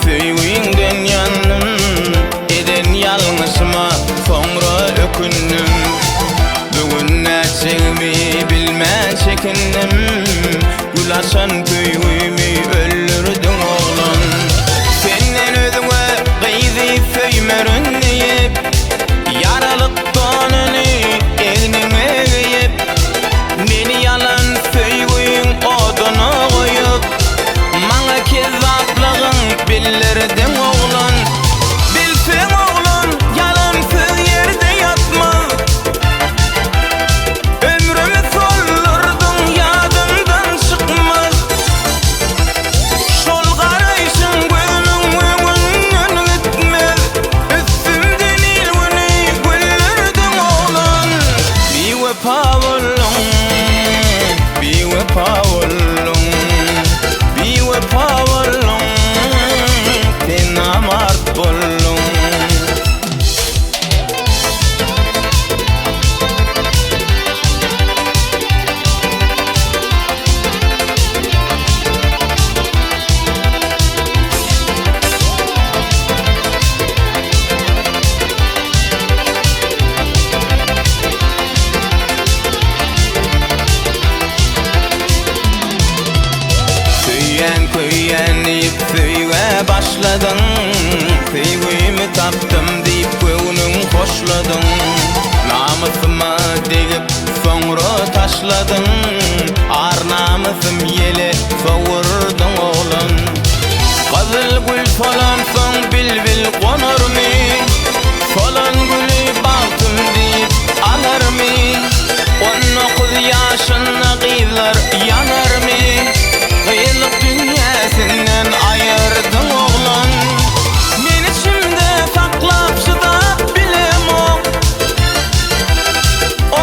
süýüňden ýannym, eden ýalňyşyma soňra ökündim. Bugün näçemi bilmän çekindim, gulaşan süýgümi öldürdüň oglan. Senden özüňe gyzy söýmerin diýip, yaralyk tonunu egnime giyip, meni yalan söýgüň oduny goýup, maňa kezaplygyň bildirdiň oglan. Bilseň oglan, yalan söz ýerde ýatmaz, ömrümi soldurdyň ýadymdan çykmaz. Şol garaýşyň gözüniň öňünden gitmez, üstümden ilgini güldürdiň oglan. Bewefa boldum, bewefa boldum, bewefa boldum, sen namart boldum. Köýen diýip söýge başladyň, süýgümi tapdym diýip göwnüň hoşladyň. Namysyma degip soňra taşladyň, ar namysym ýele sowurdyň oglan. Gazyl gül falan soň bilbil gonarmy, falan güli bagtym diýip alarmy, 19 ýaşynda gyzlar ýanarmy, gyýylyk dünýäsinden aýyrdyň oglan. Men içimde saklap şydap bilemok,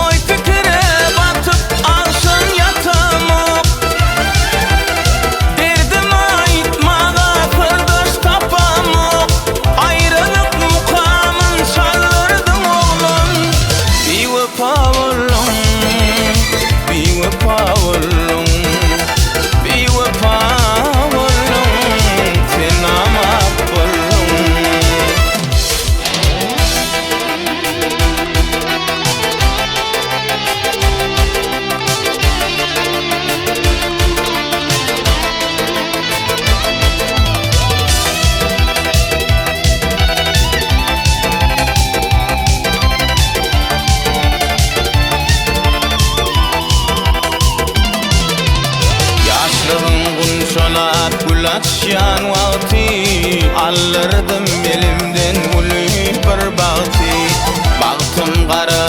oy pikire batyp akşam ýatamok. Derdim aýtmaga sirdaş tapamok, aýrylyk mukamyn çaldyrdyň oglan. Bewefa boldum, bewefa boldum, bewefa boldum, sen namart boldum. Ýaşlygyň gunçalap gül açýan wagty, alırdym elimden gülüp bir bagty. Bagtym gara